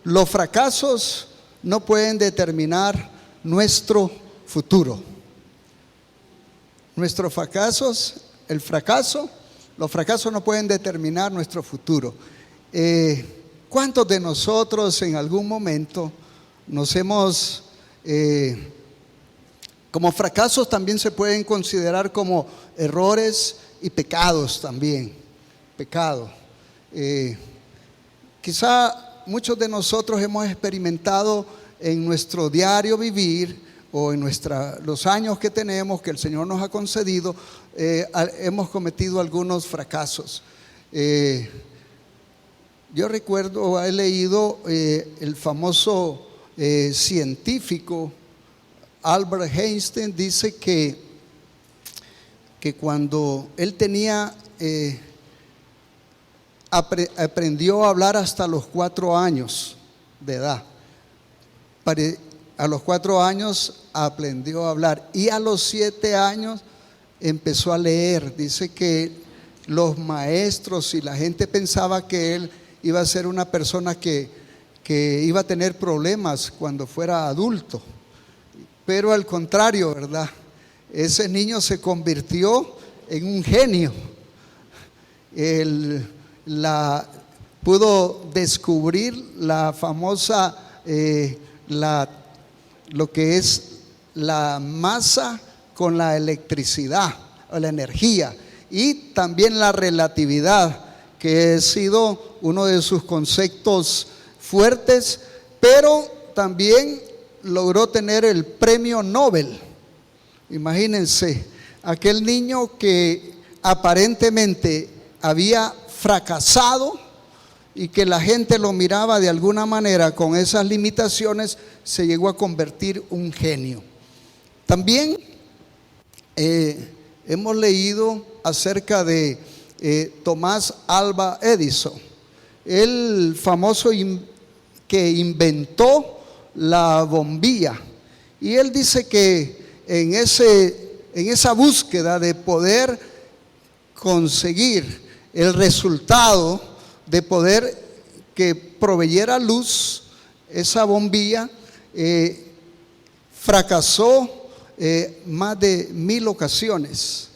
los fracasos no pueden determinar nuestro futuro. Nuestros fracasos, los fracasos no pueden determinar nuestro futuro. ¿Cuántos de nosotros en algún momento nos hemos, como fracasos también se pueden considerar como errores y pecados también, pecado? Quizá muchos de nosotros hemos experimentado en nuestro diario vivir o en los años que tenemos, que el Señor nos ha concedido, hemos cometido algunos fracasos. Yo recuerdo, he leído el famoso científico Albert Einstein, dice que cuando él aprendió a hablar hasta los 4 años de edad. A los 4 años aprendió a hablar y a los 7 años empezó a leer. Dice que los maestros y la gente pensaba que él iba a ser una persona que iba a tener problemas cuando fuera adulto, pero al contrario, ¿verdad? Ese niño se convirtió en un genio. Pudo descubrir la famosa lo que es la masa con la electricidad o la energía, y también la relatividad, que ha sido uno de sus conceptos fuertes, pero también logró tener el premio Nobel. Imagínense, aquel niño que aparentemente había fracasado y que la gente lo miraba de alguna manera con esas limitaciones, se llegó a convertir un genio. También hemos leído acerca de Thomas Alva Edison, el famoso que inventó la bombilla, y él dice que en esa búsqueda de poder conseguir el resultado de poder que proveyera luz, esa bombilla fracasó más de 1000 ocasiones.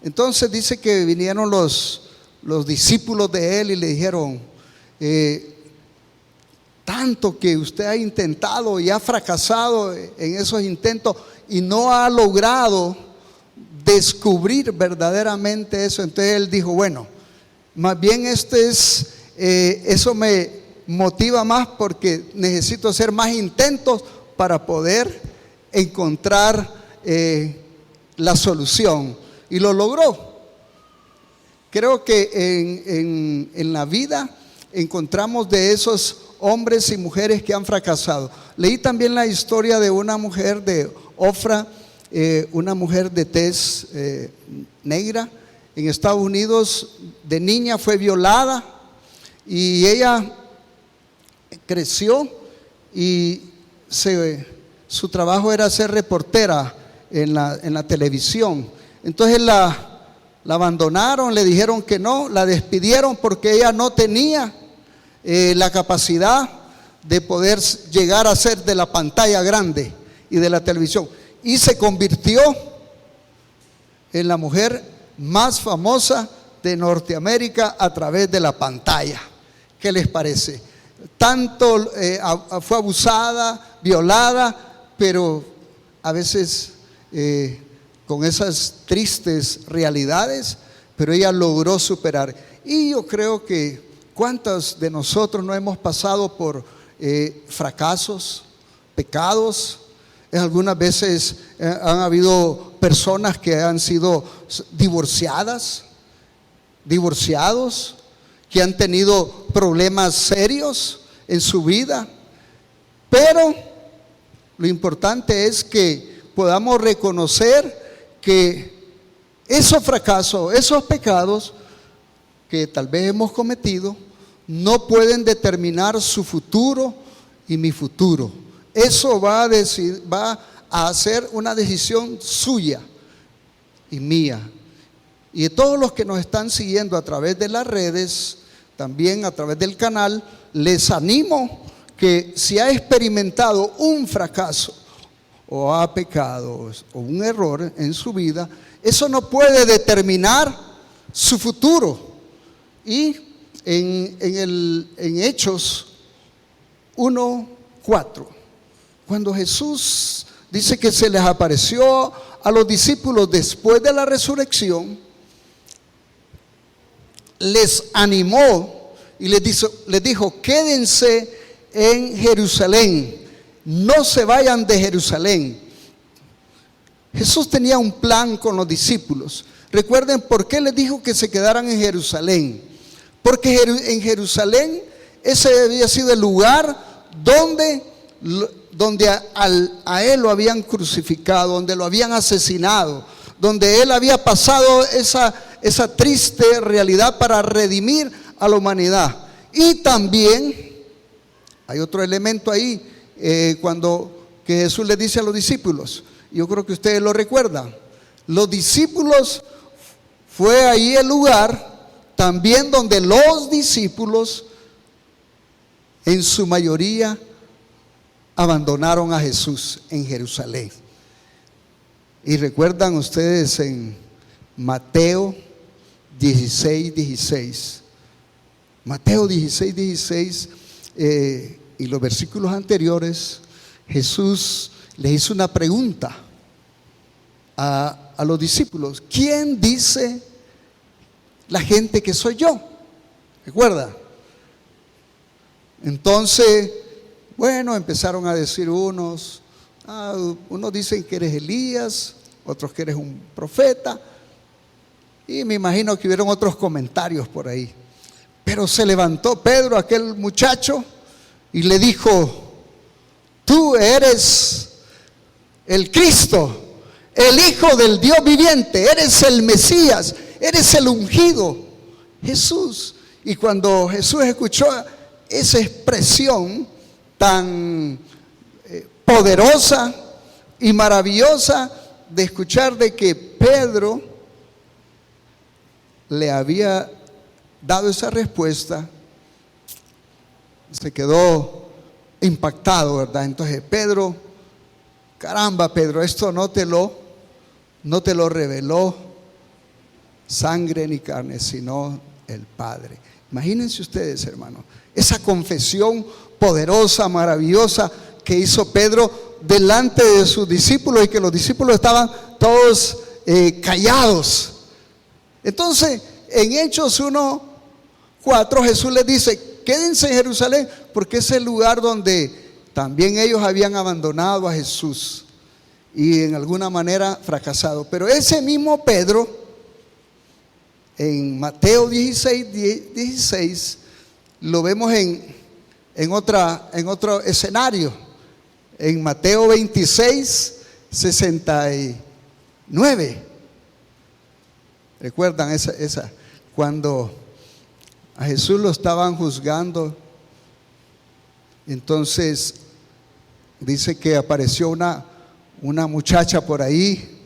Entonces dice que vinieron los discípulos de él y le dijeron: tanto que usted ha intentado y ha fracasado en esos intentos y no ha logrado descubrir verdaderamente eso. Entonces él dijo: bueno, más bien eso me motiva más, porque necesito hacer más intentos para poder encontrar la solución. Y lo logró. Creo que en la vida encontramos de esos hombres y mujeres que han fracasado. Leí también la historia de una mujer de Ofra, una mujer de tez negra en Estados Unidos. De niña fue violada y ella creció y su trabajo era ser reportera en la televisión. Entonces la abandonaron, le dijeron que no, la despidieron porque ella no tenía la capacidad de poder llegar a ser de la pantalla grande y de la televisión, y se convirtió en la mujer más famosa de Norteamérica a través de la pantalla. ¿Qué les parece? Tanto fue abusada, violada, pero a veces con esas tristes realidades, pero ella logró superar. Y yo creo que ¿cuántos de nosotros no hemos pasado por fracasos, pecados? Algunas veces han habido personas que han sido divorciados, que han tenido problemas serios en su vida, pero lo importante es que podamos reconocer que esos fracasos, esos pecados que tal vez hemos cometido, no pueden determinar su futuro y mi futuro. Eso va a ser una decisión suya y mía. Y de todos los que nos están siguiendo a través de las redes, también a través del canal, les animo que si ha experimentado un fracaso o ha pecado o un error en su vida, eso no puede determinar su futuro. Y en Hechos 1:4, cuando Jesús dice que se les apareció a los discípulos después de la resurrección, les animó y les dijo: quédense en Jerusalén, no se vayan de Jerusalén. Jesús tenía un plan con los discípulos. Recuerden por qué les dijo que se quedaran en Jerusalén. Porque en Jerusalén ese había sido el lugar donde a él lo habían crucificado, donde lo habían asesinado, donde él había pasado esa triste realidad para redimir a la humanidad. Y también hay otro elemento ahí, cuando que Jesús le dice a los discípulos, yo creo que ustedes lo recuerdan, los discípulos, fue ahí el lugar también donde los discípulos en su mayoría abandonaron a Jesús en Jerusalén. Y recuerdan ustedes en Mateo 16:16. Mateo 16:16 y los versículos anteriores, Jesús les hizo una pregunta a los discípulos: ¿quién dice la gente que soy yo? ¿Recuerda? Entonces, bueno, empezaron a decir unos dicen que eres Elías, otros que eres un profeta, y me imagino que hubieron otros comentarios por ahí. Pero se levantó Pedro, aquel muchacho, y le dijo: tú eres el Cristo, el Hijo del Dios viviente, eres el Mesías, eres el ungido, Jesús. Y cuando Jesús escuchó esa expresión tan poderosa y maravillosa de escuchar de que Pedro le había dado esa respuesta, se quedó impactado, ¿verdad? Entonces Pedro: caramba, Pedro, esto no te lo reveló sangre ni carne, sino el Padre. Imagínense ustedes, hermanos, esa confesión poderosa, maravillosa que hizo Pedro delante de sus discípulos, y que los discípulos estaban todos callados. Entonces, en Hechos 1:4, Jesús les dice: quédense en Jerusalén, porque es el lugar donde también ellos habían abandonado a Jesús y en alguna manera fracasado. Pero ese mismo Pedro, en Mateo 16:16, lo vemos en otro escenario. En Mateo 26:69. ¿Recuerdan esa? Cuando a Jesús lo estaban juzgando, entonces dice que apareció una muchacha por ahí,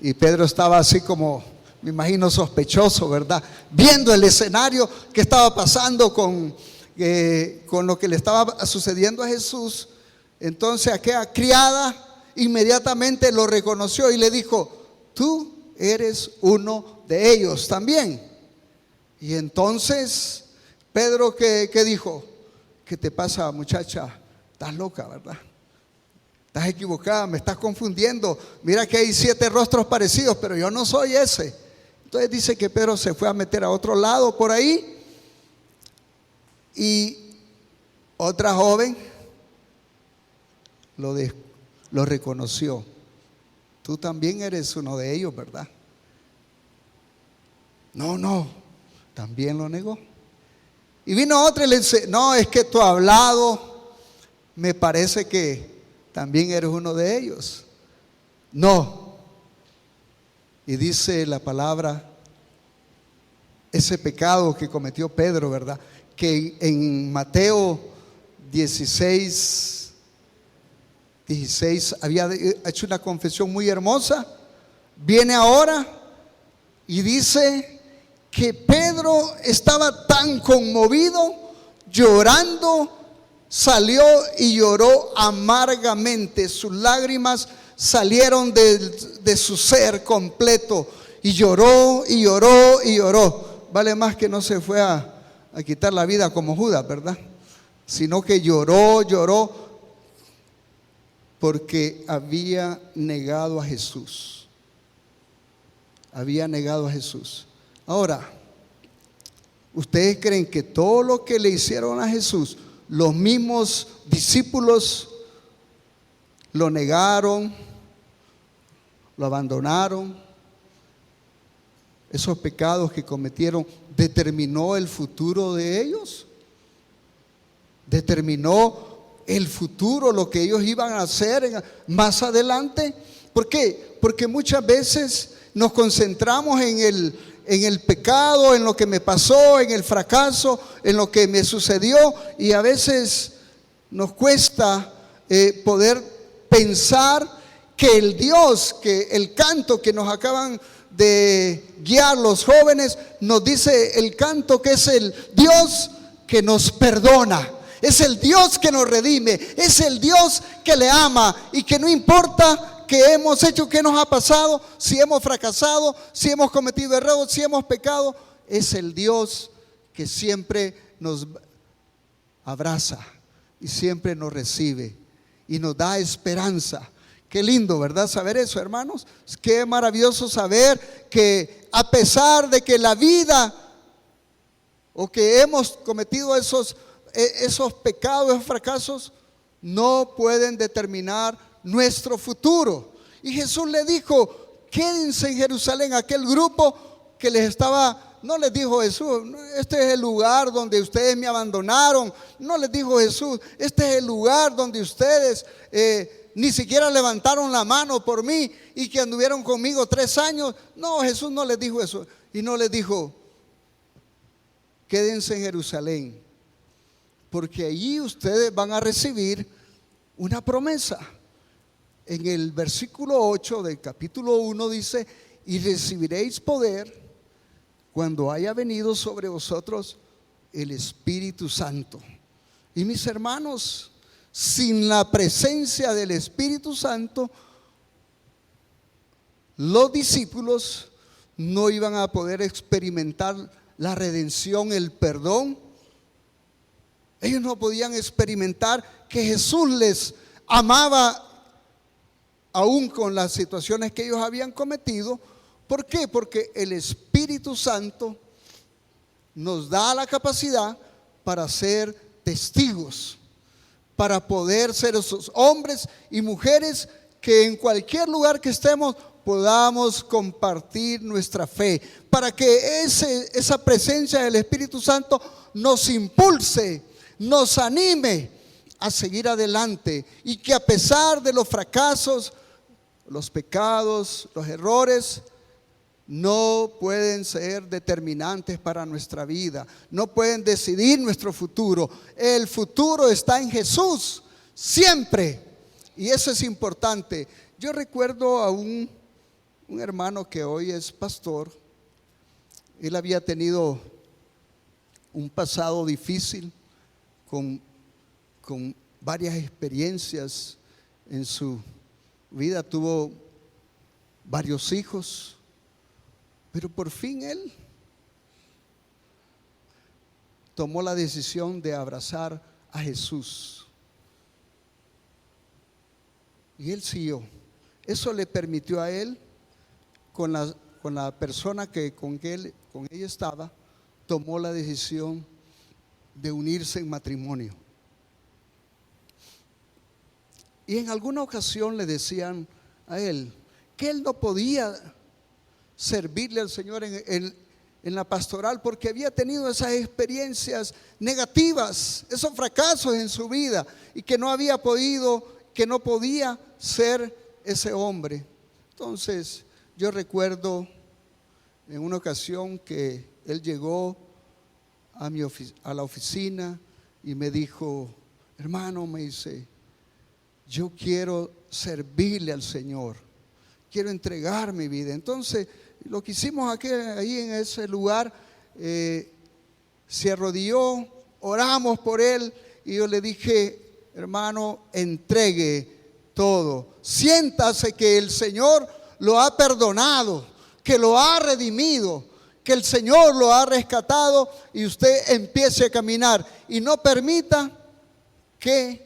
y Pedro estaba así como, me imagino, sospechoso, ¿verdad? Viendo el escenario que estaba pasando con lo que le estaba sucediendo a Jesús. Entonces aquella criada inmediatamente lo reconoció y le dijo: tú eres uno de ellos también. Y entonces Pedro, ¿qué dijo? ¿Qué te pasa, muchacha? Estás loca, ¿verdad? Estás equivocada, me estás confundiendo. Mira que hay 7 rostros parecidos, pero yo no soy ese. Entonces dice que Pedro se fue a meter a otro lado por ahí, y otra joven lo reconoció: tú también eres uno de ellos, ¿verdad? No, también lo negó. Y vino otra y le dice: no, es que tú has hablado, me parece que también eres uno de ellos. No. Y dice la palabra, ese pecado que cometió Pedro, ¿verdad? Que en Mateo 16 había hecho una confesión muy hermosa. Viene ahora y dice que Pedro estaba tan conmovido, llorando, salió y lloró amargamente. Sus lágrimas salieron de su ser completo y lloró y lloró y lloró. Vale más que no se fue a quitar la vida como Judas, ¿verdad? Sino que lloró porque había negado a Jesús. Había negado a Jesús. Ahora, ¿ustedes creen que todo lo que le hicieron a Jesús, los mismos discípulos lo negaron, lo abandonaron? Esos pecados que cometieron, ¿determinó el futuro de ellos? ¿Determinó el futuro, lo que ellos iban a hacer más adelante? ¿Por qué? Porque muchas veces nos concentramos en el pecado, en lo que me pasó, en el fracaso, en lo que me sucedió, y a veces nos cuesta poder pensar que el Dios, que el canto que nos acaban de guiar los jóvenes, nos dice el canto que es el Dios que nos perdona, es el Dios que nos redime, es el Dios que le ama y que no importa que hemos hecho, que nos ha pasado, si hemos fracasado, si hemos cometido errores, si hemos pecado, es el Dios que siempre nos abraza y siempre nos recibe y nos da esperanza. Qué lindo, ¿verdad? Saber eso, hermanos. Qué maravilloso saber que a pesar de que la vida o que hemos cometido esos pecados, esos fracasos, no pueden determinar nuestro futuro. Y Jesús le dijo: quédense en Jerusalén. Aquel grupo que les estaba, no les dijo Jesús: este es el lugar donde ustedes me abandonaron. No les dijo Jesús: este es el lugar donde ustedes ni siquiera levantaron la mano por mí y que anduvieron conmigo 3 años. No, Jesús no les dijo eso. Y no les dijo: quédense en Jerusalén, porque allí ustedes van a recibir una promesa. En el versículo 8 del capítulo 1 dice: y recibiréis poder cuando haya venido sobre vosotros el Espíritu Santo. Y mis hermanos, sin la presencia del Espíritu Santo, los discípulos no iban a poder experimentar la redención, el perdón. Ellos no podían experimentar que Jesús les amaba aún con las situaciones que ellos habían cometido. ¿Por qué? Porque el Espíritu Santo nos da la capacidad para ser testigos, para poder ser esos hombres y mujeres que en cualquier lugar que estemos podamos compartir nuestra fe, para que esa presencia del Espíritu Santo nos impulse, nos anime a seguir adelante, y que a pesar de los fracasos, los pecados, los errores, no pueden ser determinantes para nuestra vida, no pueden decidir nuestro futuro. El futuro está en Jesús siempre, y eso es importante. Yo recuerdo a un hermano que hoy es pastor. Él había tenido un pasado difícil con varias experiencias en su vida. Tuvo varios hijos, pero por fin él tomó la decisión de abrazar a Jesús, y él siguió. Eso le permitió a él, con la persona con ella estaba, tomó la decisión de unirse en matrimonio. Y en alguna ocasión le decían a él que él no podía servirle al Señor en la pastoral, porque había tenido esas experiencias negativas, esos fracasos en su vida, y que no podía ser ese hombre. Entonces yo recuerdo en una ocasión que él llegó a la oficina y me dijo: hermano, me dice, yo quiero servirle al Señor, quiero entregar mi vida. Entonces lo que hicimos ahí en ese lugar, se arrodilló, oramos por él, y yo le dije, hermano, entregue todo. Siéntase que el Señor lo ha perdonado, que lo ha redimido, que el Señor lo ha rescatado y usted empiece a caminar. Y no permita que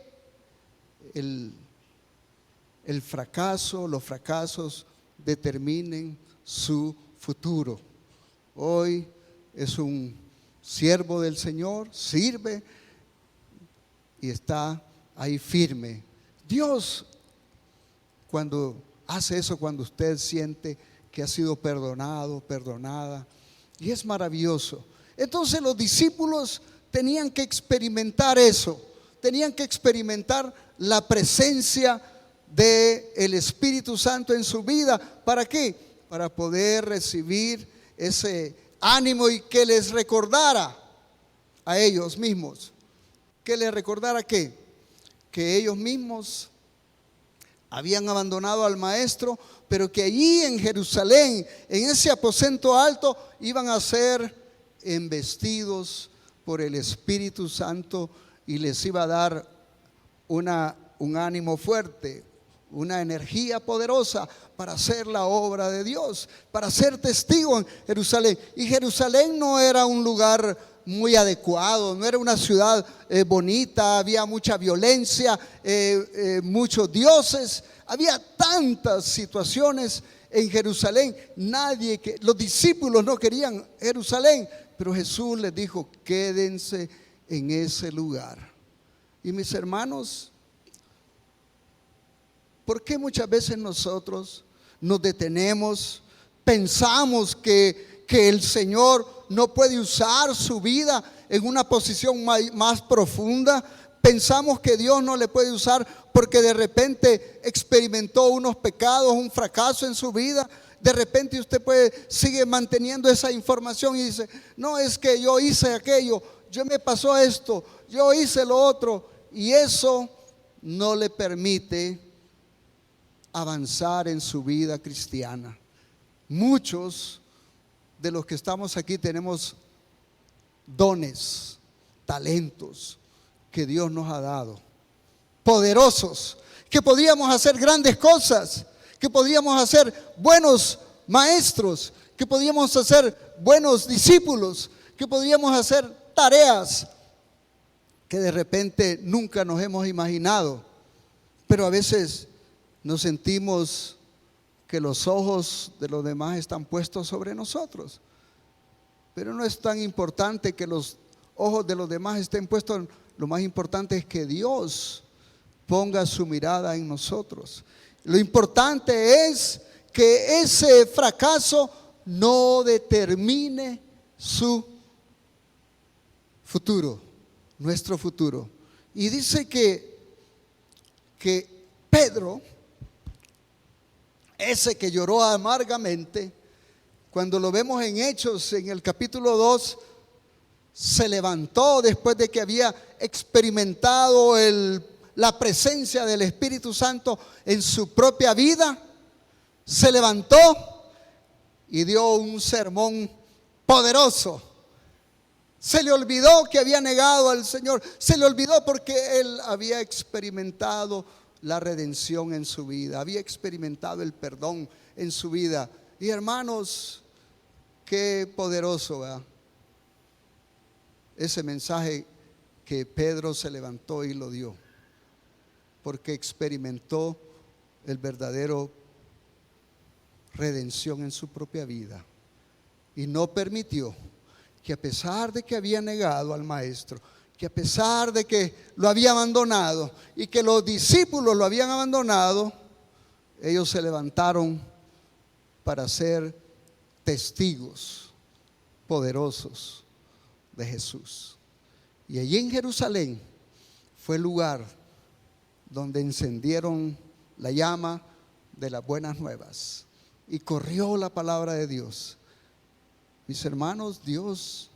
el fracaso, los fracasos determinen su futuro. Hoy es un siervo del Señor, sirve y está ahí firme. Dios, cuando hace eso, cuando usted siente que ha sido perdonado, perdonada, y es maravilloso. Entonces los discípulos tenían que experimentar eso, tenían que experimentar la presencia del Espíritu Santo en su vida. ¿Para qué? Para poder recibir ese ánimo y que les recordara a ellos mismos. ¿Que les recordara qué? Que ellos mismos habían abandonado al Maestro, pero que allí en Jerusalén, en ese aposento alto, iban a ser embestidos por el Espíritu Santo y les iba a dar un ánimo fuerte, una energía poderosa para hacer la obra de Dios, para ser testigo en Jerusalén. Y Jerusalén no era un lugar muy adecuado, no era una ciudad bonita, había mucha violencia, muchos dioses, había tantas situaciones en Jerusalén. Los discípulos no querían Jerusalén, pero Jesús les dijo, quédense en ese lugar. Y mis hermanos, ¿por qué muchas veces nosotros nos detenemos, pensamos que el Señor no puede usar su vida en una posición más profunda? Pensamos que Dios no le puede usar porque de repente experimentó unos pecados, un fracaso en su vida. De repente usted sigue manteniendo esa información y dice, no, es que yo hice aquello, yo me pasó esto, yo hice lo otro, y eso no le permite avanzar en su vida cristiana. Muchos de los que estamos aquí tenemos dones, talentos que Dios nos ha dado, poderosos, que podíamos hacer grandes cosas, que podíamos hacer buenos maestros, que podíamos hacer buenos discípulos, que podíamos hacer tareas que de repente nunca nos hemos imaginado. Pero a veces nos sentimos que los ojos de los demás están puestos sobre nosotros. Pero no es tan importante que los ojos de los demás estén puestos. Lo más importante es que Dios ponga su mirada en nosotros. Lo importante es que ese fracaso no determine su futuro, nuestro futuro. Y dice que Pedro, ese que lloró amargamente, cuando lo vemos en Hechos, en el capítulo 2, se levantó después de que había experimentado la presencia del Espíritu Santo en su propia vida. Se levantó y dio un sermón poderoso. Se le olvidó que había negado al Señor, se le olvidó porque él había experimentado la redención en su vida, había experimentado el perdón en su vida. Y hermanos, qué poderoso, ¿verdad? Ese mensaje que Pedro se levantó y lo dio, porque experimentó el verdadero redención en su propia vida y no permitió que, a pesar de que había negado al Maestro, que a pesar de que lo había abandonado y que los discípulos lo habían abandonado, ellos se levantaron para ser testigos poderosos de Jesús. Y allí en Jerusalén fue el lugar donde encendieron la llama de las buenas nuevas y corrió la palabra de Dios. Mis hermanos, Dios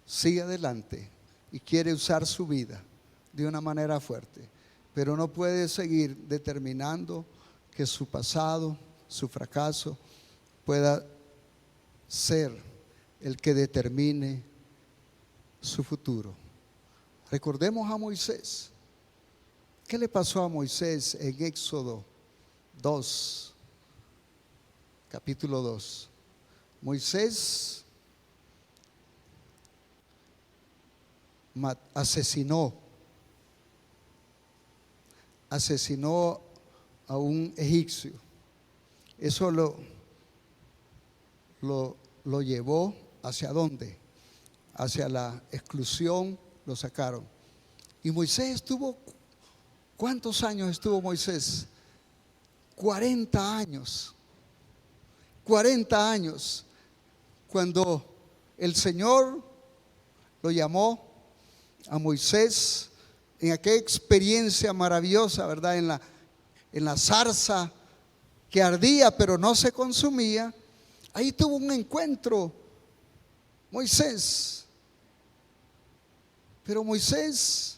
sigue adelante y quiere usar su vida de una manera fuerte, pero no puede seguir determinando que su pasado, su fracaso pueda ser el que determine su futuro. Recordemos a Moisés. ¿Qué le pasó a Moisés en Éxodo 2, capítulo 2? Moisés asesinó a un egipcio. Eso lo llevó ¿hacia dónde? Hacia la exclusión, lo sacaron. Y Moisés estuvo, ¿cuántos años estuvo Moisés? 40 años. 40 años. Cuando el Señor lo llamó a Moisés en aquella experiencia maravillosa, ¿verdad? En la zarza que ardía pero no se consumía. Ahí tuvo un encuentro Moisés. Pero Moisés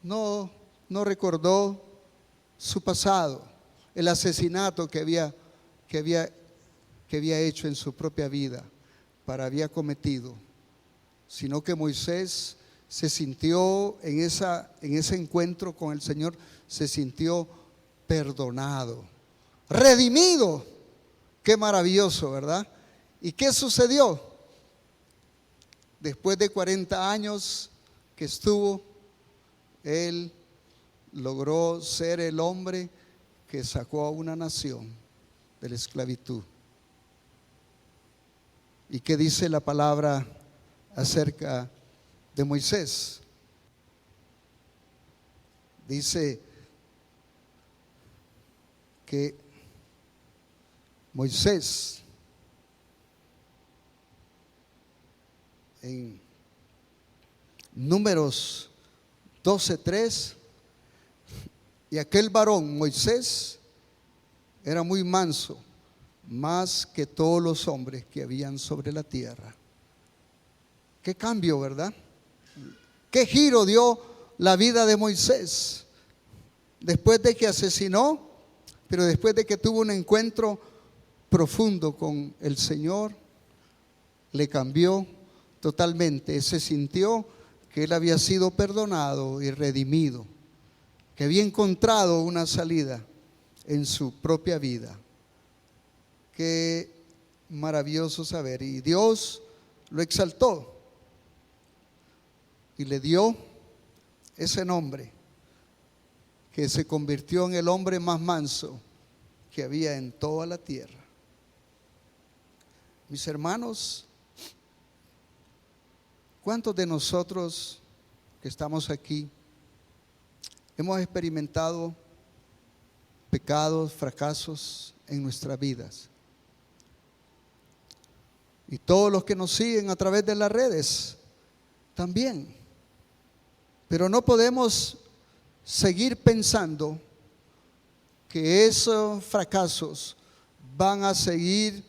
no recordó su pasado, el asesinato que había hecho en su propia vida, había cometido, sino que Moisés se sintió en ese encuentro con el Señor, se sintió perdonado, redimido. Qué maravilloso, ¿verdad? ¿Y qué sucedió? Después de 40 años que estuvo, él logró ser el hombre que sacó a una nación de la esclavitud. ¿Y qué dice la palabra acerca de Moisés? Dice que Moisés, en Números 12:3, y aquel varón Moisés era muy manso, más que todos los hombres que habían sobre la tierra. Qué cambio, ¿verdad? Qué giro dio la vida de Moisés después de que asesinó, pero después de que tuvo un encuentro profundo con el Señor, le cambió totalmente. Se sintió que él había sido perdonado y redimido, que había encontrado una salida en su propia vida. Qué maravilloso saber. Y Dios lo exaltó y le dio ese nombre, que se convirtió en el hombre más manso que había en toda la tierra. Mis hermanos, ¿cuántos de nosotros que estamos aquí hemos experimentado pecados, fracasos en nuestras vidas? Y todos los que nos siguen a través de las redes también. Pero no podemos seguir pensando que esos fracasos van a seguir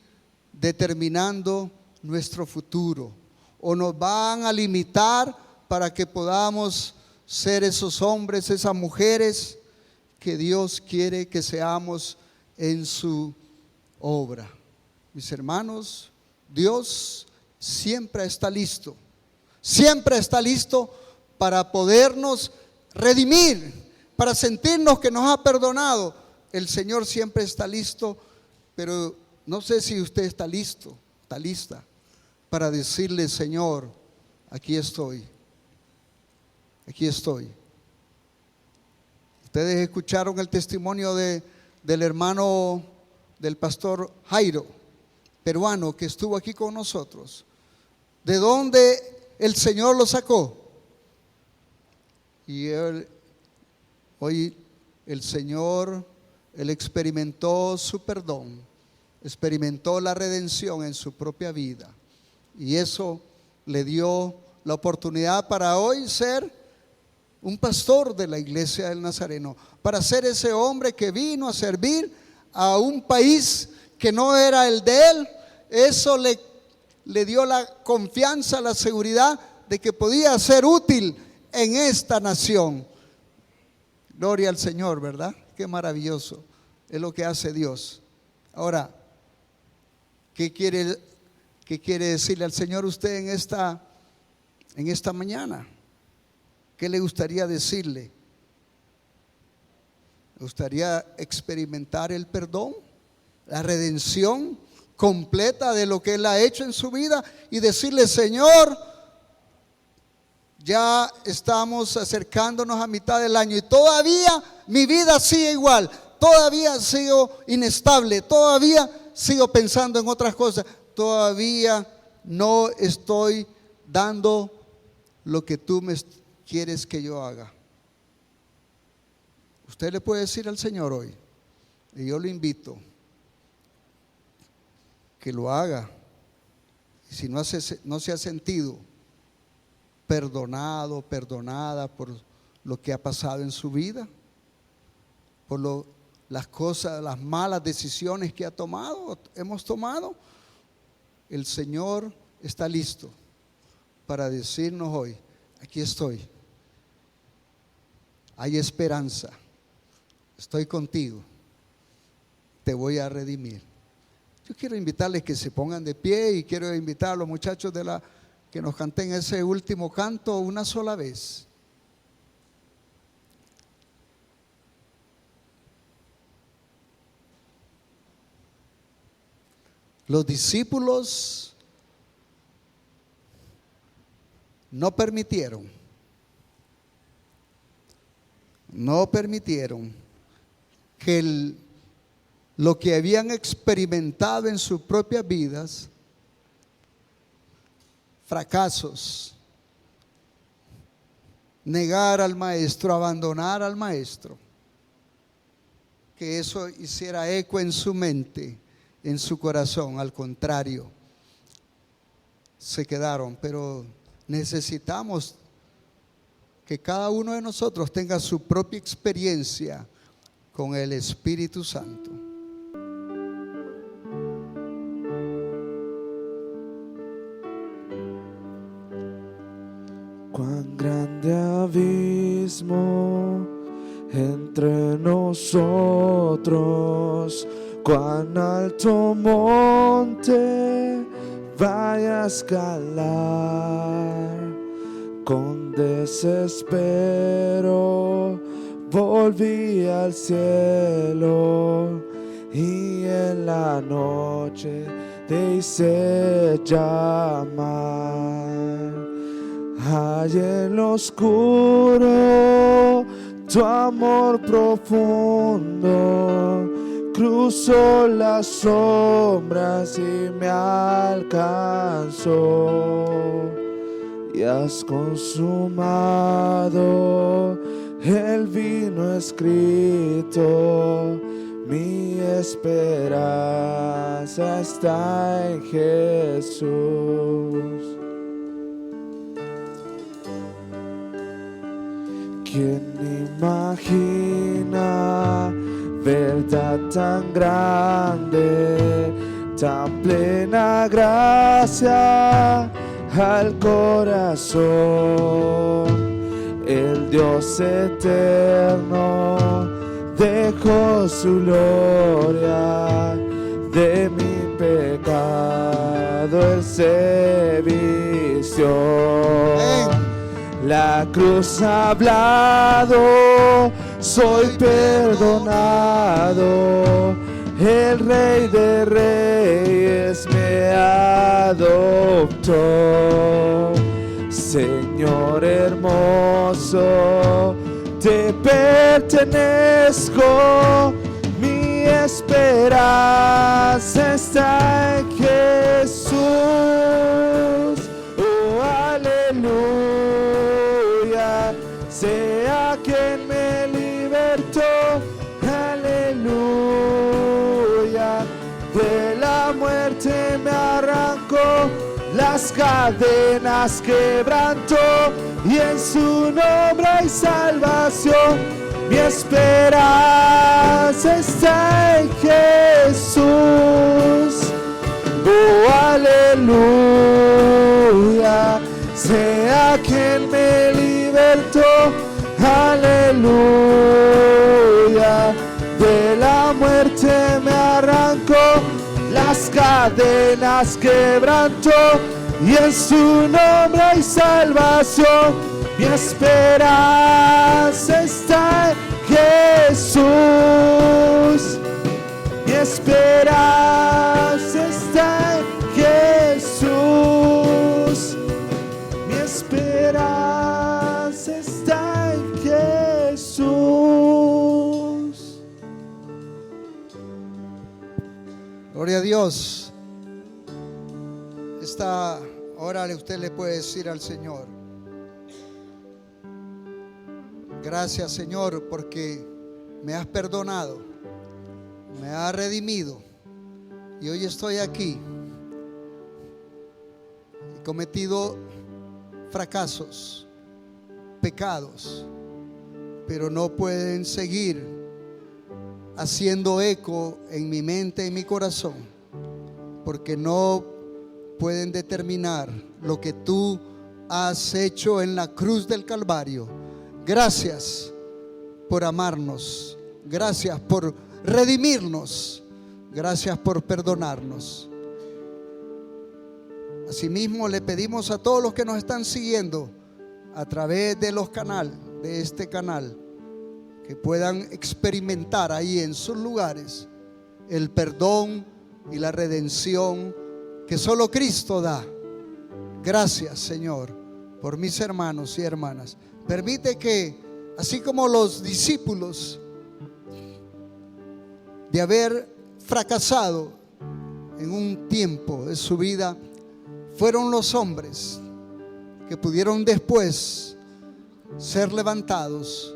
determinando nuestro futuro o nos van a limitar para que podamos ser esos hombres, esas mujeres que Dios quiere que seamos en su obra. Mis hermanos, Dios siempre está listo para podernos redimir, para sentirnos que nos ha perdonado. El Señor siempre está listo, pero no sé si usted está listo, está lista para decirle: Señor, aquí estoy, aquí estoy. Ustedes escucharon el testimonio del hermano del pastor Jairo, peruano, que estuvo aquí con nosotros. ¿De dónde el Señor lo sacó? Y hoy el Señor, él experimentó su perdón, experimentó la redención en su propia vida, y eso le dio la oportunidad para hoy ser un pastor de la iglesia del Nazareno, para ser ese hombre que vino a servir a un país que no era el de él. Eso le dio la confianza, la seguridad de que podía ser útil en esta nación. Gloria al Señor, ¿verdad? Qué maravilloso es lo que hace Dios. Ahora, ¿qué quiere decirle al Señor usted en esta mañana? ¿Qué le gustaría decirle? ¿Le gustaría experimentar el perdón, la redención completa de lo que Él ha hecho en su vida y decirle: Señor, ya estamos acercándonos a mitad del año y todavía mi vida sigue igual, todavía sigo inestable, todavía sigo pensando en otras cosas, todavía no estoy dando lo que tú me quieres que yo haga? Usted le puede decir al Señor hoy, y yo lo invito que lo haga. Y si no se ha sentido perdonado, perdonada por lo que ha pasado en su vida, por las cosas, las malas decisiones que hemos tomado, el Señor está listo para decirnos hoy: aquí estoy, hay esperanza, estoy contigo, te voy a redimir. Yo quiero invitarles que se pongan de pie y quiero invitar a los muchachos que nos canten ese último canto una sola vez. Los discípulos no permitieron que lo que habían experimentado en sus propias vidas, fracasos, negar al maestro, abandonar al maestro, que eso hiciera eco en su mente, en su corazón. Al contrario, se quedaron. Pero necesitamos que cada uno de nosotros tenga su propia experiencia con el Espíritu Santo. Cuán grande abismo entre nosotros, cuán alto monte vaya a escalar. Con desespero volví al cielo y en la noche te hice llamar. Hay en lo oscuro tu amor profundo, cruzó las sombras y me alcanzó. Y has consumado el vino escrito, mi esperanza está en Jesús. ¿Quién imagina verdad tan grande, tan plena gracia al corazón? El Dios eterno dejó su gloria, de mi pecado Él se vistió. La cruz ha hablado, soy perdonado, el Rey de Reyes me adoptó. Señor hermoso, te pertenezco, mi esperanza está en Jesús. Oh, aleluya, sea quien me libertó, aleluya, de la muerte me arrancó, las cadenas quebrantó, y en su nombre hay salvación. Mi esperanza está en Jesús. Oh, aleluya, sea quien me libertó, aleluya, de la muerte me arrancó, las cadenas quebrantó, y en su nombre hay salvación. Mi esperanza está en Jesús. Mi esperanza está en Jesús. Mi esperanza está en Jesús. Gloria a Dios. Esta hora usted le puede decir al Señor: gracias, Señor, porque me has perdonado, me has redimido, y hoy estoy aquí. He cometido fracasos, pecados, pero no pueden seguir haciendo eco en mi mente y mi corazón, porque no pueden determinar lo que tú has hecho en la cruz del Calvario. Gracias por amarnos, gracias por redimirnos, gracias por perdonarnos. Asimismo, le pedimos a todos los que nos están siguiendo a través de los canales, de este canal, que puedan experimentar ahí en sus lugares el perdón y la redención que solo Cristo da. Gracias, Señor, por mis hermanos y hermanas. Permite que, así como los discípulos, de haber fracasado en un tiempo de su vida, fueron los hombres que pudieron después ser levantados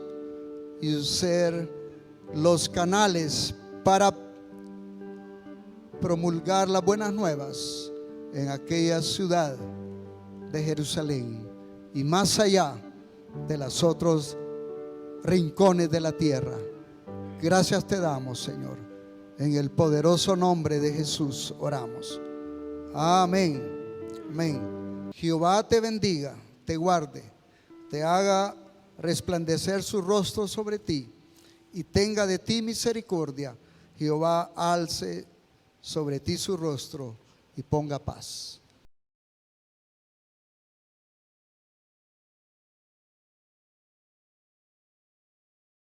y ser los canales para promulgar las buenas nuevas en aquella ciudad de Jerusalén y más allá de los otros rincones de la tierra. Gracias te damos, Señor. En el poderoso nombre de Jesús oramos. Amén. Amén. Jehová te bendiga, te guarde, te haga resplandecer su rostro sobre ti y tenga de ti misericordia. Jehová alce sobre ti su rostro y ponga paz.